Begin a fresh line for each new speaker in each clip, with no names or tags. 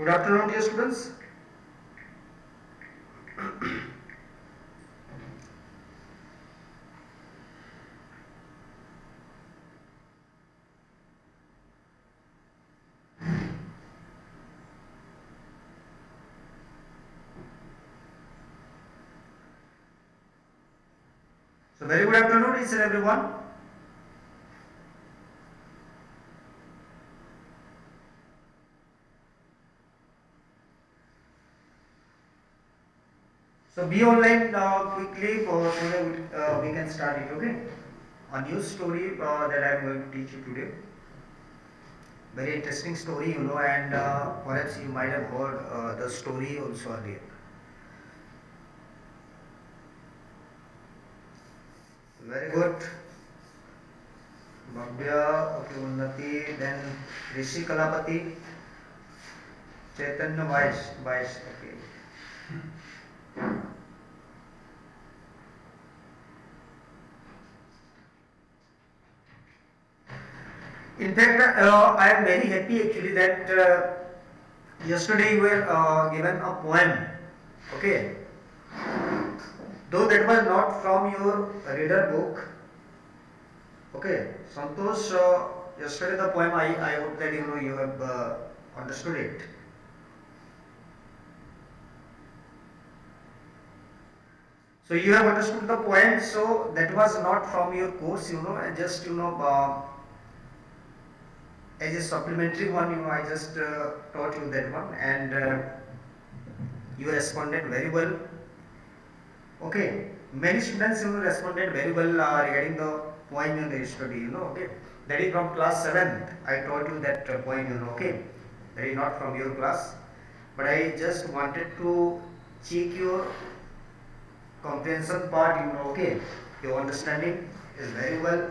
Good afternoon, dear students. So, very good afternoon, each and everyone. So, be online quickly for so that we can start it. Okay, a new story that I am going to teach you today. Very interesting story, and perhaps you might have heard the story also earlier. Very good. Bhavya, okay, Unnati, then Rishi Kalapati, Chaitanya Vice, okay. In fact, I am very happy actually that yesterday you were given a poem, okay. Though that was not from your reader book, okay. Santosh, yesterday the poem I hope that you have understood it. So you have understood the poem. So that was not from your course, and just as a supplementary one, I just taught you that one, and you responded very well. Okay, many students responded very well regarding the poem yesterday. Okay, that is from class 7th. I taught you that poem. Okay, that is not from your class, but I just wanted to check your comprehension part. Okay, your understanding is very well.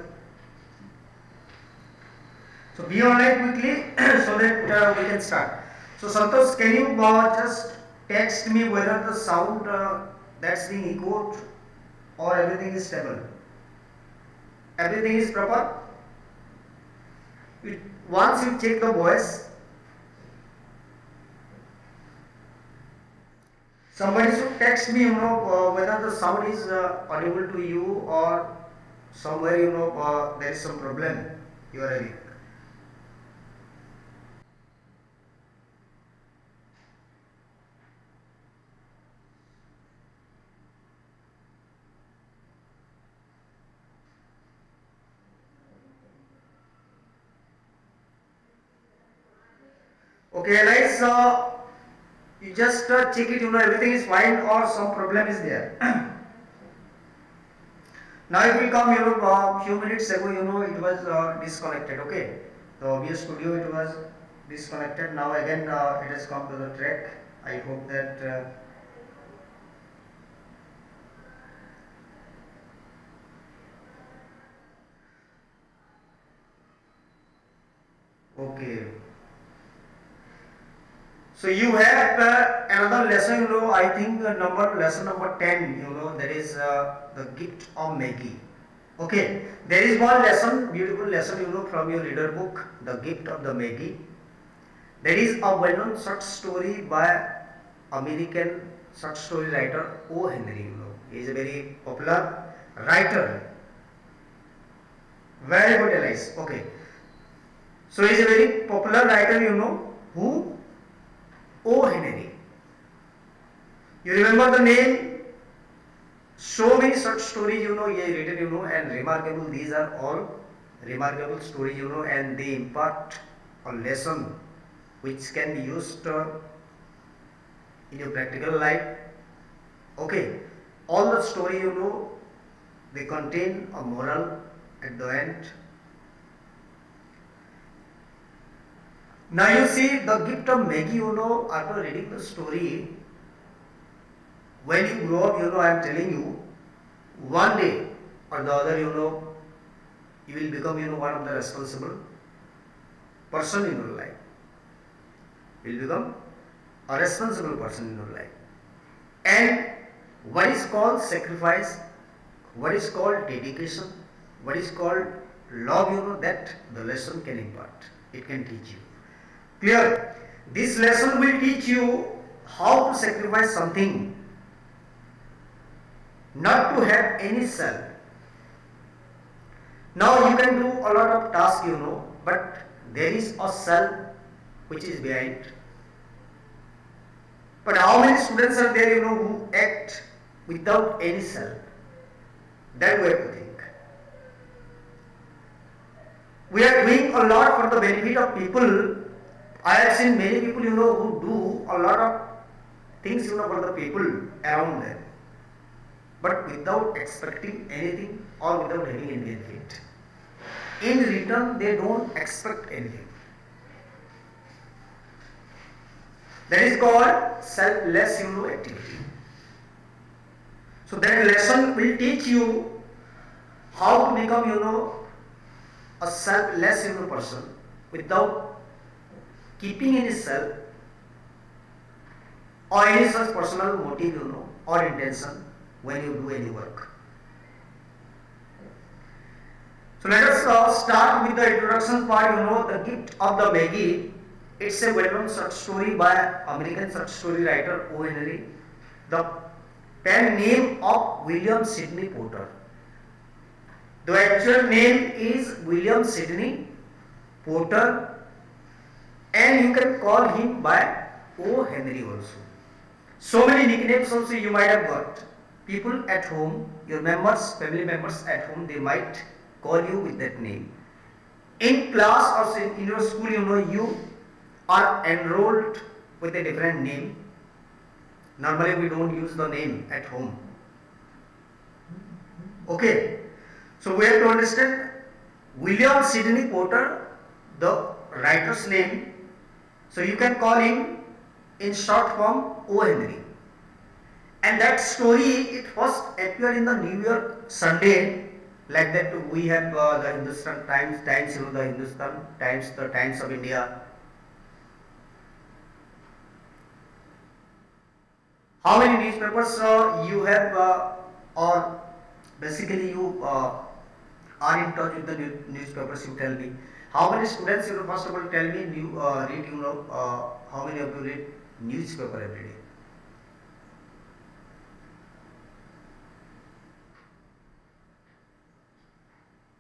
So be online quickly so that we can start. So Santosh, can you just text me whether the sound that's being echoed or everything is stable? Everything is proper? Once you check the voice, somebody should text me, whether the sound is audible to you or somewhere, there is some problem you are having. Okay, guys, you just check it, everything is fine or some problem is there. Now it will come, few minutes ago, it was disconnected, okay. The OBS studio, it was disconnected. Now again, it has come to the track. I hope that okay. So you have another lesson, I think lesson number 10, that is the gift of Maggie. Okay, there is one lesson, beautiful lesson, from your reader book, The Gift of the Maggie. There is a well-known short story by American short story writer O. Henry. He is a very popular writer. Very good, Elias. Okay. So he is a very popular writer, who? O. Henry. You remember the name? So many short stories, he written, and remarkable. These are all remarkable stories, and they impart a lesson which can be used in your practical life. Okay, all the story, they contain a moral at the end. Now you see the gift of Maggie, after reading the story, when you grow up, I am telling you, one day or the other, you will become, one of the responsible person in your life. You will become a responsible person in your life. And what is called sacrifice, what is called dedication, what is called love, that the lesson can impart. It can teach you. Clear? This lesson will teach you how to sacrifice something, not to have any self. Now you can do a lot of tasks, but there is a self which is behind. But how many students are there, who act without any self? That we have to think. We are doing a lot for the benefit of people. I have seen many people, who do a lot of things, for the people around them, but without expecting anything or without having any benefit. In return, they don't expect anything. That is called selfless, activity. So that lesson will teach you how to become, a selfless, person without keeping any self or any such personal motive, or intention when you do any work. So let us start with the introduction part, The Gift of the Maggie. It's a well-known short story by American short story writer O. Henry. The pen name of William Sidney Porter. The actual name is William Sidney Porter, and you can call him by O. Henry also. So many nicknames also you might have got. People at home, your members, family members at home, they might call you with that name. In class or in your school, you are enrolled with a different name. Normally we don't use the name at home. Okay. So we have to understand William Sidney Porter, the writer's name. So you can call him in short form O. Henry. And that story, it first appeared in the New York Sunday. Like that we have the Hindustan Times, the Hindustan Times, the Times of India. How many newspapers you have, or basically you are in touch with the newspapers? You tell me. How many students, first of all tell me, you read, how many of you read newspaper every day?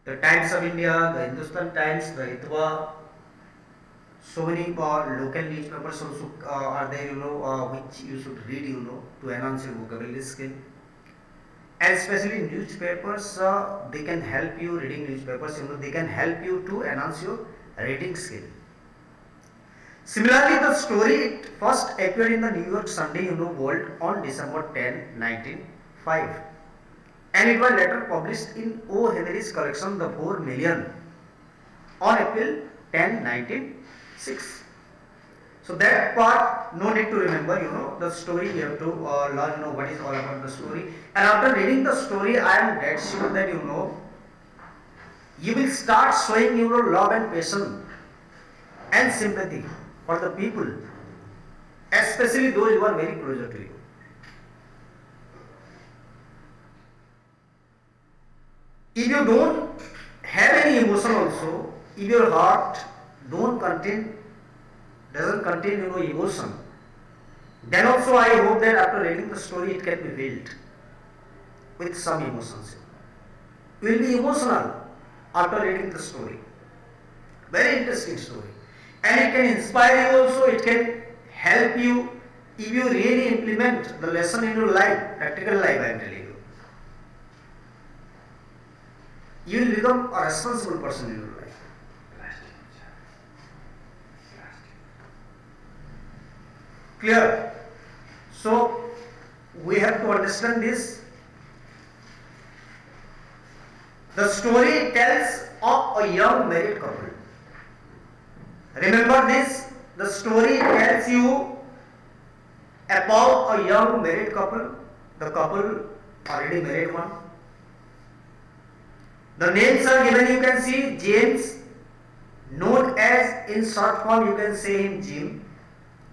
The Times of India, the Hindustan Times, the Hitwa, so many local newspapers also are there, which you should read, to enhance your vocabulary skill. And especially newspapers, they can help you, reading newspapers, they can help you to enhance your reading skill. Similarly, the story, it first appeared in the New York Sunday, World on December 10, 1905. And it was later published in O. Henry's collection, The 4 Million, on April 10, 1906. So that part, no need to remember, the story, you have to learn, what is all about the story. And after reading the story, I am dead sure that you will start showing your love and passion and sympathy for the people, especially those who are very closer to you. If you don't have any emotion also, if your heart doesn't contain emotion, then also I hope that after reading the story it can be filled with some emotions. You will be emotional after reading the story. Very interesting story. And it can inspire you also, it can help you if you really implement the lesson in your life, practical life I am telling you. You will become a responsible person in your life. Clear? So, we have to understand this. The story tells of a young married couple. Remember this, the story tells you about a young married couple, the couple already married one. The names are given, you can see James, known as in short form you can say him Jim.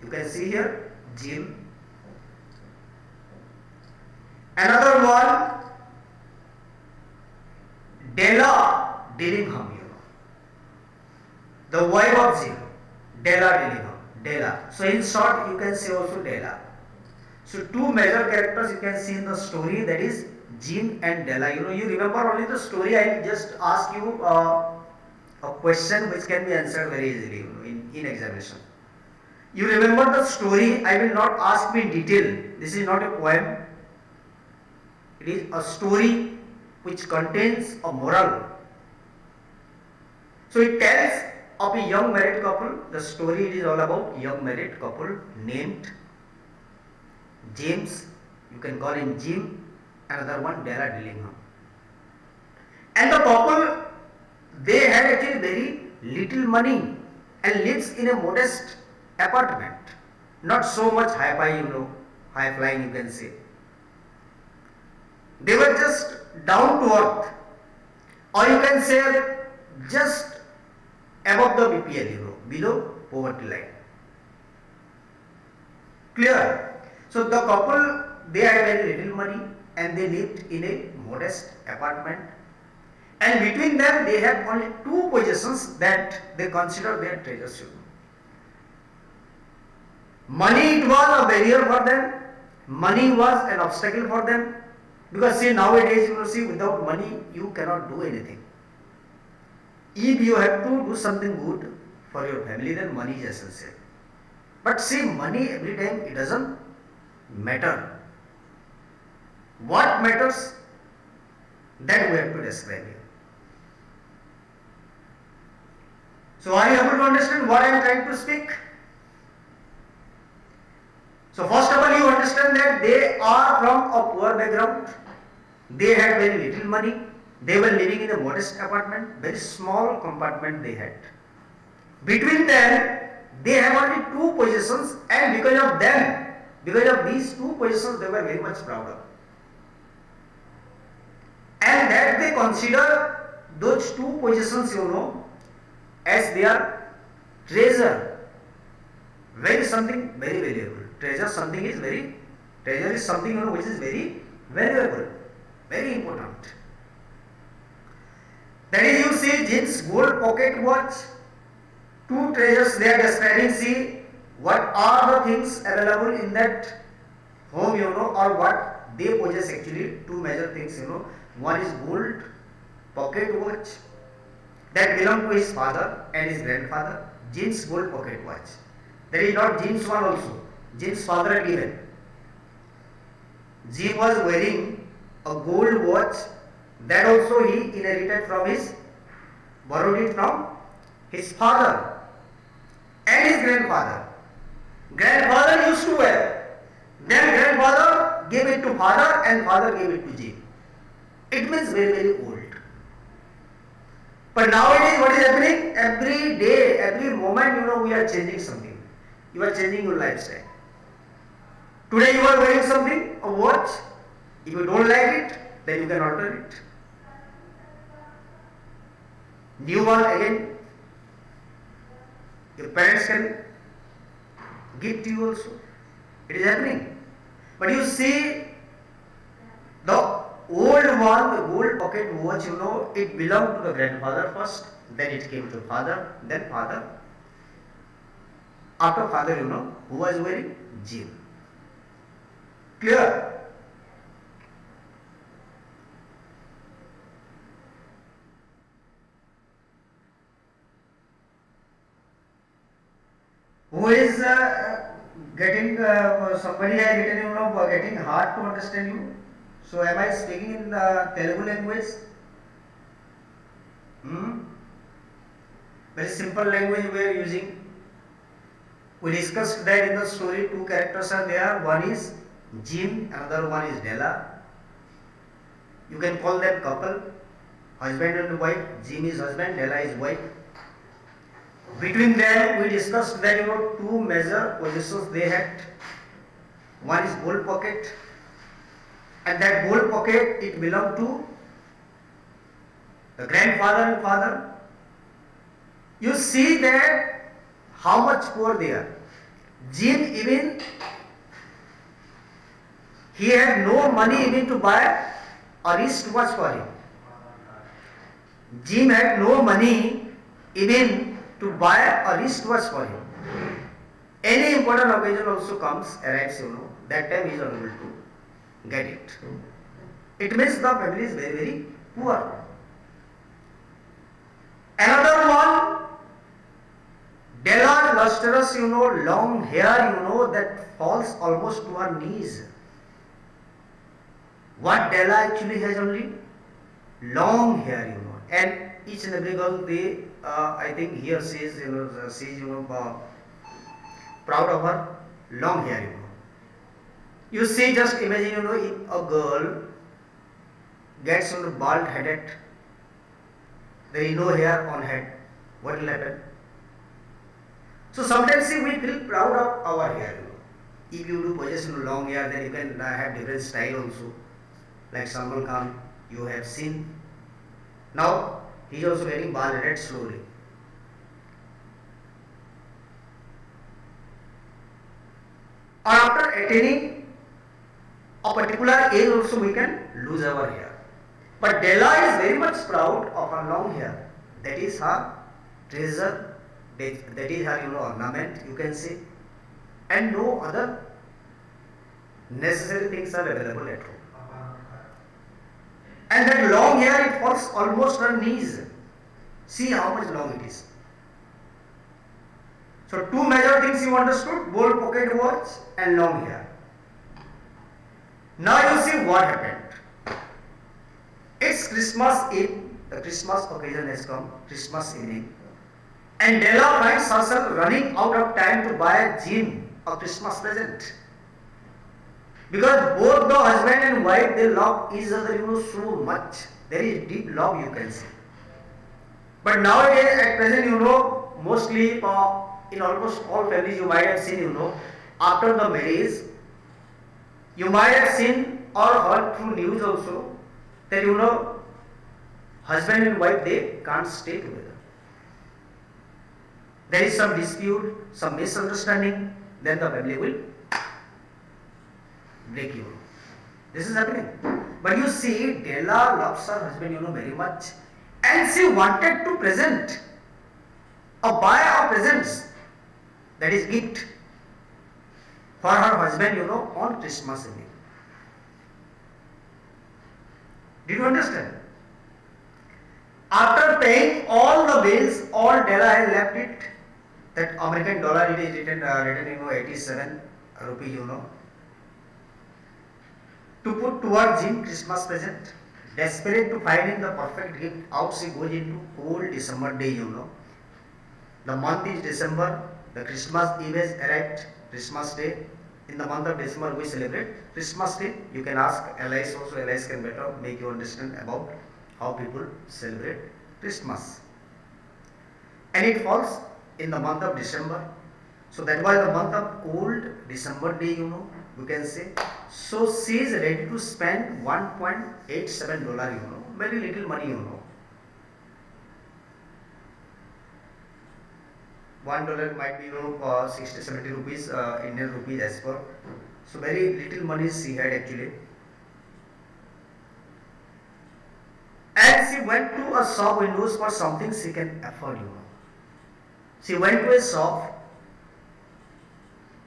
You can see here Jim. Another one, Della Dillingham, the wife of Jim, Della Dillingham. Della. So in short, you can say also Della. So two major characters you can see in the story, that is Jim and Della. You remember only the story. I just ask you a question which can be answered very easily in examination. You remember the story. I will not ask in detail. This is not a poem. It is a story which contains a moral. So it tells of a young married couple. The story is all about young married couple named James. You can call him Jim. Another one Della Dillingham. And the couple, they had actually very little money and lives in a modest apartment. Not so much high-fi, high-flying you can say. They were just down to earth, or you can say just above the BPL, below poverty line. Clear? So the couple, they had very little money and they lived in a modest apartment. And between them, they have only two possessions that they consider their treasures. Money, it was a barrier for them. Money was an obstacle for them. Because see, nowadays, without money, you cannot do anything. If you have to do something good for your family, then money is essential. But see, money every time, it doesn't matter. What matters? That we have to describe here. So are you able to understand what I am trying to speak? So first of all, you understand that they are from a poor background. They had very little money. They were living in a modest apartment, very small compartment they had. Between them, they have only two possessions, and because of them, because of these two possessions, they were very much proud of. And that they consider those two possessions, as their treasure. Something very valuable. Treasure is something which is very valuable, very important. That is, you see Jim's gold pocket watch, two treasures they are describing. See what are the things available in that home, or what they possess actually. Two major things, One is gold pocket watch that belonged to his father and his grandfather. Jim's gold pocket watch. That is not Jim's one also. Jim's father had given. Jim was wearing a gold watch that also he inherited borrowed it from his father and his grandfather. Grandfather used to wear. Then grandfather gave it to father and father gave it to Jim. It means very, very old. But nowadays what is happening? Every day, every moment, we are changing something. You are changing your lifestyle. Today you are wearing something, a watch. If you don't like it, then you can alter it. New one again. Your parents can give to you also. It is happening. But you see, the old one, the gold pocket watch, it belonged to the grandfather first, then it came to father, then father. After father, who was wearing? Jim. Clear? Who is getting, somebody has written, getting hard to understand you. So am I speaking in Telugu language? Very simple language we are using. We discussed that in the story, two characters are there. One is Jim, another one is Della. You can call them couple, husband and wife. Jim is husband, Della is wife. Between them, we discussed that two major possessions they had. One is gold pocket, and that gold pocket, it belonged to the grandfather and father. You see that how much poor they are. Jim even, he had no money even to buy a wristwatch for him. Jim had no money even to buy a wristwatch for him. Any important occasion also arrives, that time he is unable to get it. It means the family is very, very poor. Another one, Della lustrous, long hair, that falls almost to her knees. What Della actually has only? Long hair, and each and every girl, they, I think here says, proud of her long hair, You see, just imagine, if a girl gets bald headed, there is no hair on head, what will happen? So sometimes we feel proud of our hair. If you do possess long hair, then you can have different style also. Like Salman Khan, you have seen. Now he is also getting bald headed slowly. Or after attaining a particular age also we can lose our hair. But Della is very much proud of her long hair. That is her treasure, that is her ornament, you can say. And no other necessary things are available at home. And that long hair, it falls almost her knees. See how much long it is. So two major things you understood, gold pocket watch and long hair. Now you see what happened. It's Christmas Eve, the Christmas occasion has come, Christmas evening. And Della finds herself running out of time to buy Jim a Christmas present. Because both the husband and wife, they love each other, so much. There is deep love, you can see. But nowadays, at present, mostly in almost all families, you might have seen, after the marriage, you might have seen or heard through news also that, husband and wife, they can't stay together. There is some dispute, some misunderstanding, then the family will break. This is happening. But you see, Della loves her husband, very much, and she wanted to present or buy a presents, that is gift, for her husband, on Christmas evening. Did you understand? After paying all the bills, all Della has left it, that American dollar, it is written 87 rupee, to put towards Jim Christmas present. Desperate to find the perfect gift, out she goes into cold December day, The month is December, the Christmas Eve has arrived, Christmas day. In the month of December we celebrate Christmas day. You can ask Alice also, Alice can better make you understand about how people celebrate Christmas. And it falls in the month of December. So that was the month of cold December day, you can say. So she is ready to spend $1.87, very little money, $1 might be 60-70 rupees, Indian rupees as per. So very little money she had actually. And she went to a shop windows for something she can afford, She went to a shop,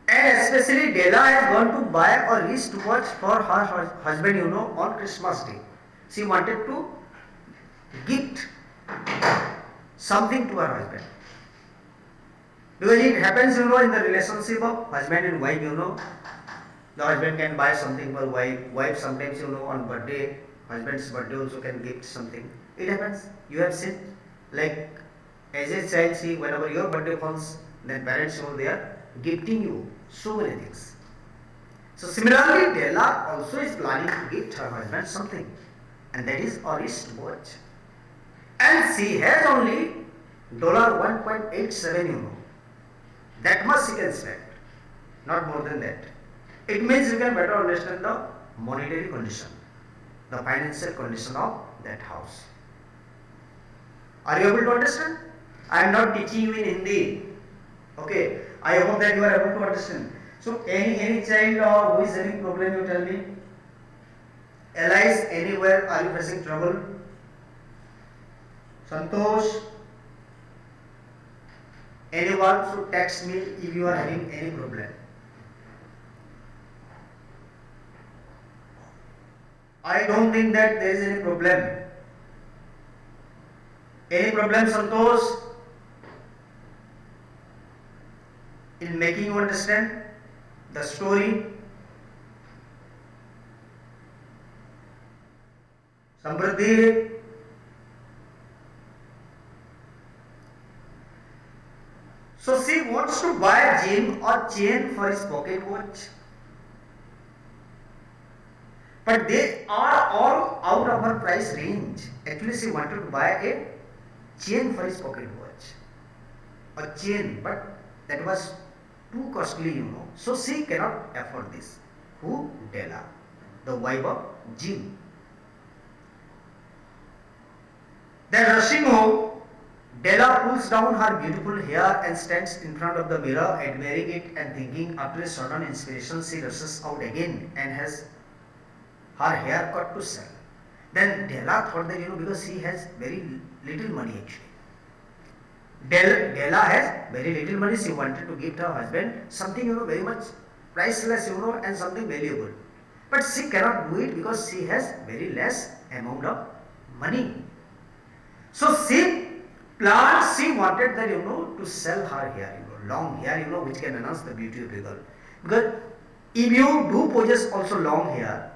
and especially Della has gone to buy a wristwatch for her husband, on Christmas day. She wanted to gift something to her husband. Because it happens, in the relationship of husband and wife, the husband can buy something for wife, wife sometimes, on birthday, husband's birthday also can gift something. It happens. You have seen, like, as a child, see, whenever your birthday falls, then parents, they are gifting you so many things. So similarly, Della also is planning to gift her husband something, and that is a wristwatch. And she has only $1.87, That much she can spend, not more than that. It means you can better understand the monetary condition, the financial condition of that house. Are you able to understand? I am not teaching you in Hindi. Okay, I hope that you are able to understand. So any child who is having problem, you tell me. Alice, anywhere are you facing trouble? Santosh, anyone should text me if you are having any problem. I don't think that there is any problem. Any problem, Santosh, in making you understand the story? Samriddhi? So she wants to buy a chain for his pocket watch. But they are all out of her price range. Actually, she wanted to buy a chain for his pocket watch. A chain, but that was too costly, So she cannot afford this. Who? Della, the wife of Jim. Then rushing home, Della pulls down her beautiful hair and stands in front of the mirror, admiring it and thinking. After a sudden inspiration, she rushes out again and has her hair cut to sell. Then Della thought that, because she has very little money actually. Della has very little money. She wanted to gift her husband something, very much priceless, and something valuable. But she cannot do it because she has very less amount of money. So she wanted that, to sell her hair, long hair, which can enhance the beauty of a girl. Because if you do possess also long hair,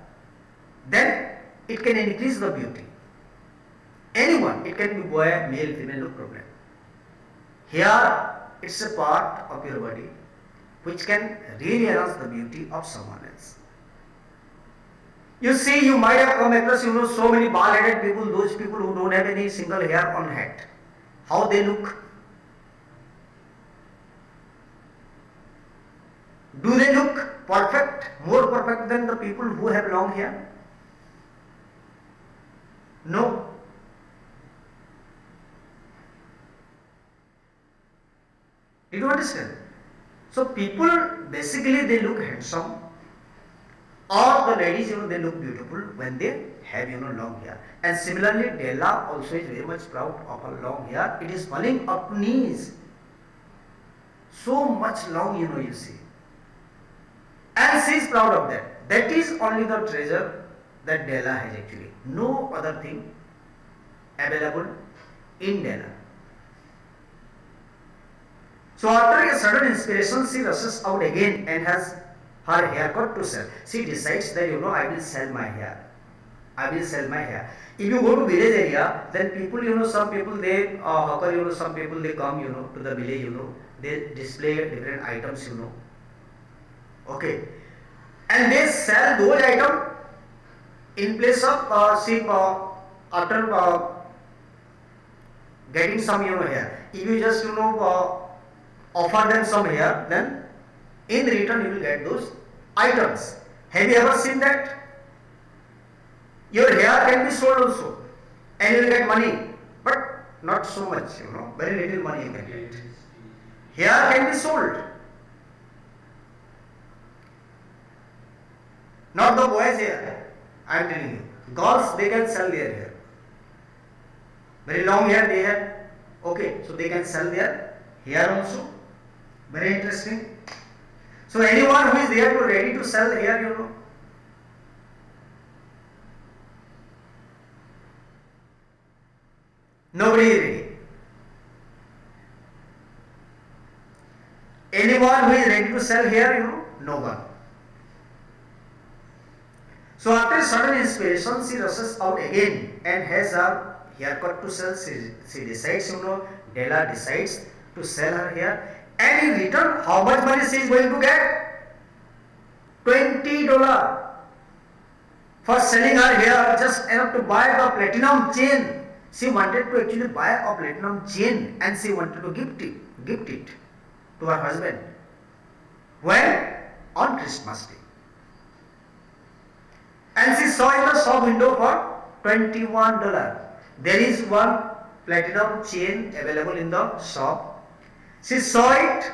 then it can increase the beauty. Anyone, it can be boy, male, female, no problem. Hair, it's a part of your body which can really enhance the beauty of someone else. You see, you might have come across, so many bald-headed people, those people who don't have any single hair on head. How they look? Do they look perfect, more perfect than the people who have long hair? No. Did you understand? So people basically they look handsome, or the ladies they look beautiful when they have long hair. And similarly, Della also is very much proud of her long hair. It is falling up to knees. So much long, you see. And she is proud of that. That is only the treasure that Della has actually. No other thing available in Della. So after a sudden inspiration, she rushes out again and has her haircut to sell. She decides that, I will sell my hair. I will sell my hair. If you go to village area, then people, some people they hawker, some people they come, to the village, they display different items, Okay. And they sell those items in place of, after getting some, hair. If you just, offer them some hair, then in return you will get those items. Have you ever seen that? Your hair can be sold also and you will get money, but not so much, very little money you can get. Hair can be sold. Not the boys' hair, I am telling you. Girls, they can sell their hair. Very long hair they have, okay, so they can sell their hair also. Very interesting. So anyone who is there to ready to sell hair, nobody is ready. Anyone who is ready to sell hair, no one. So after sudden inspiration, she rushes out again and has her haircut to sell. She decides, Della decides to sell her hair. And in return, how much money she is going to get? $20 for selling her hair, just enough to buy the platinum chain. She wanted to actually buy a platinum chain and she wanted to gift it to her husband. When? On Christmas Day. And she saw in the shop window for $21. There is one platinum chain available in the shop. She saw it.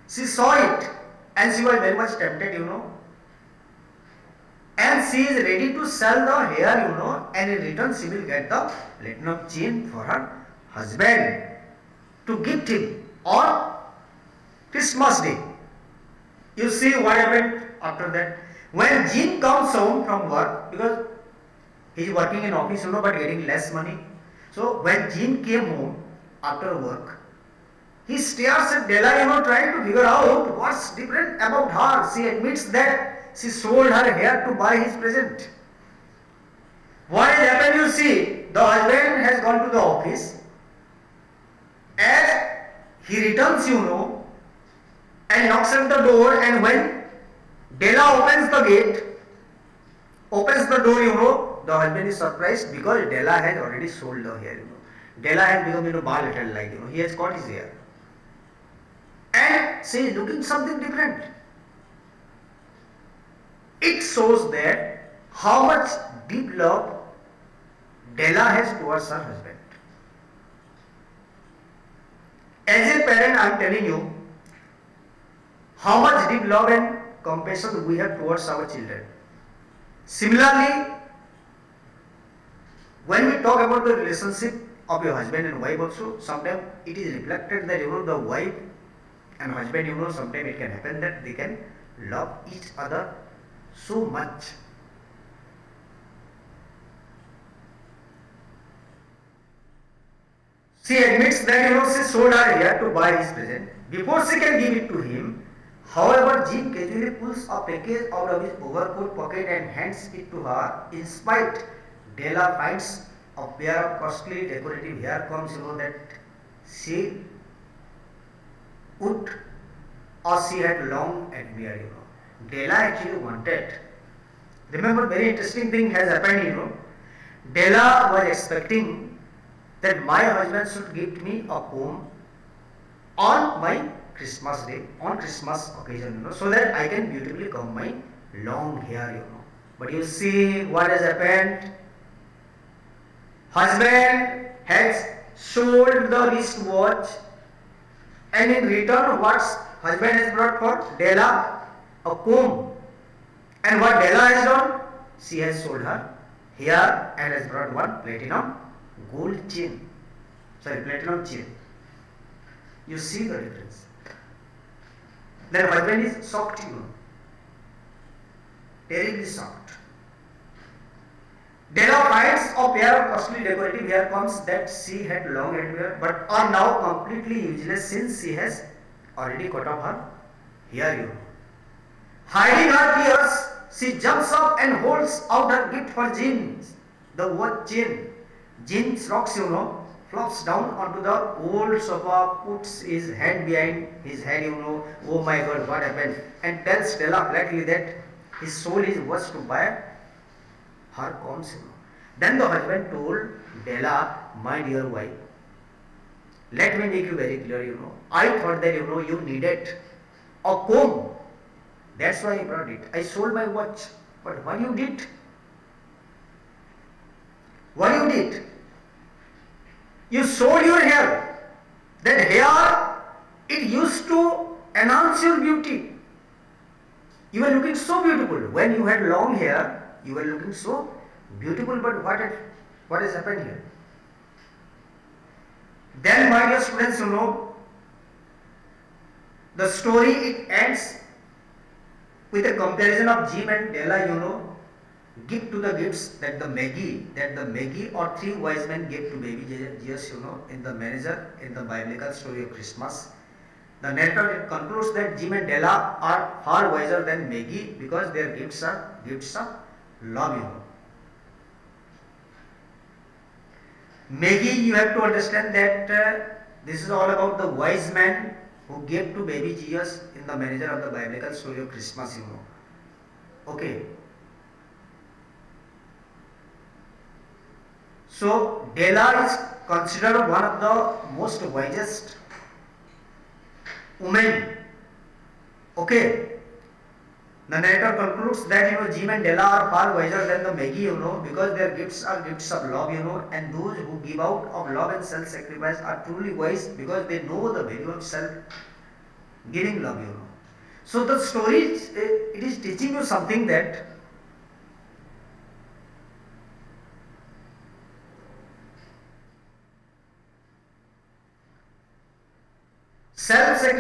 She saw it and she was very much tempted, And she is ready to sell the hair, and in return she will get the platinum chain for her husband to gift him on Christmas Day. You see what happened after that? When Jean comes home from work, because he is working in office, but getting less money. So when Jean came home after work, he stares at Della, trying to figure out what's different about her. She admits that she sold her hair to buy his present. What has happened, you see, the husband has gone to the office. As he returns, and knocks at the door, and when Della opens the door, the husband is surprised because Della has already sold the hair. Della has become, bald-headed like, he has cut his hair. And she is looking something different. It shows that how much deep love Della has towards her husband. As a parent, I am telling you how much deep love and compassion we have towards our children. Similarly, when we talk about the relationship of your husband and wife also, sometimes it is reflected that the wife and husband, sometimes it can happen that they can love each other so much. She admits that she sold her hair to buy his present. Before she can give it to him, however, Jean casually pulls a package out of his overcoat pocket and hands it to her. In spite, Della finds a pair of costly decorative hair combs, that she would or she had long admired. Della actually wanted. Remember, very interesting thing has happened. Della was expecting that my husband should gift me a comb on my Christmas day, on Christmas occasion, so that I can beautifully comb my long hair, But you see what has happened? Husband has sold the wristwatch, and in return, what husband has brought for Della? A comb. And what Della has done? She has sold her hair and has brought one platinum gold chain. Platinum chain. You see the difference. Then husband is shocked, terribly shocked. Della finds a pair of costly decorative hair combs that she had long admired, but are now completely useless since she has already cut off her hair. Hiding her tears, she jumps up and holds out her gift for Jean, the watch chain. Jean rocks, flops down onto the old sofa, puts his hand behind his head, oh my God, what happened? And tells Della flatly that his soul is was to buy her combs. Then the husband told Della, my dear wife, let me make you very clear, I thought that, you needed a comb. That's why I brought it. I sold my watch. But what you did? What you did? You sold your hair. That hair, it used to enhance your beauty. You were looking so beautiful. When you had long hair, you were looking so beautiful. But what has happened here? Then, my dear students, the story it ends with a comparison of Jim and Della, give to the gifts that the Magi or three wise men gave to baby Jesus, in the manger in the biblical story of Christmas. The narrator concludes that Jim and Della are far wiser than Magi because their gifts are gifts of love, Magi, you have to understand that this is all about the wise man who gave to baby Jesus in the manger of the biblical story of Christmas, Okay. So, Della is considered one of the most wisest women. Okay. The narrator concludes that Jim and Della are far wiser than the Magi, because their gifts are gifts of love, and those who give out of love and self-sacrifice are truly wise because they know the value of self-giving love, So the story, it is teaching you something that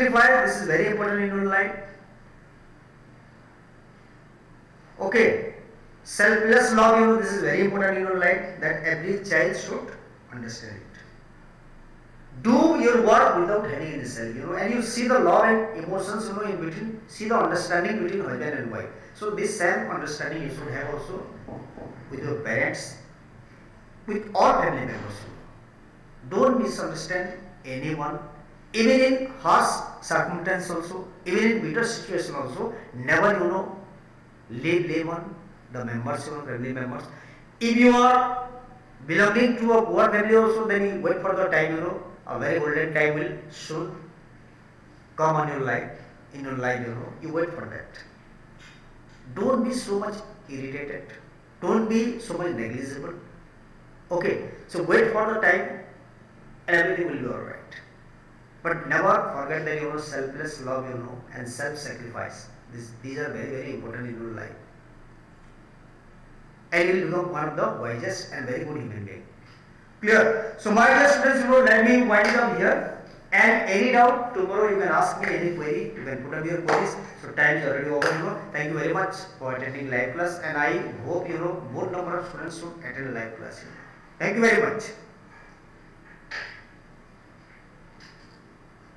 self-sacrifice, this is very important in your life. Okay, selfless love, this is very important in your life, that every child should understand it. Do your work without having any self, and you see the love and emotions, in between, see the understanding between husband and wife. So this same understanding you should have also with your parents, with all family members. Don't misunderstand anyone, even in harsh circumstance also, even in bitter situation also. Never, blame on the members, family members. If you are belonging to a poor family also, then you wait for the time, a very golden time will soon come on your life, in your life, you wait for that. Don't be so much irritated. Don't be so much negligible. Okay, so wait for the time and everything will be alright. But never forget that, selfless love, and self-sacrifice. These are very, very important in your life. And you will become one of the wisest and very good human being. Clear? So my dear students, let me wind it up here. And any doubt, tomorrow you can ask me any query. You can put up your queries. So time is already over. Thank you very much for attending live class. And I hope, more number of students should attend live class. Thank you very much.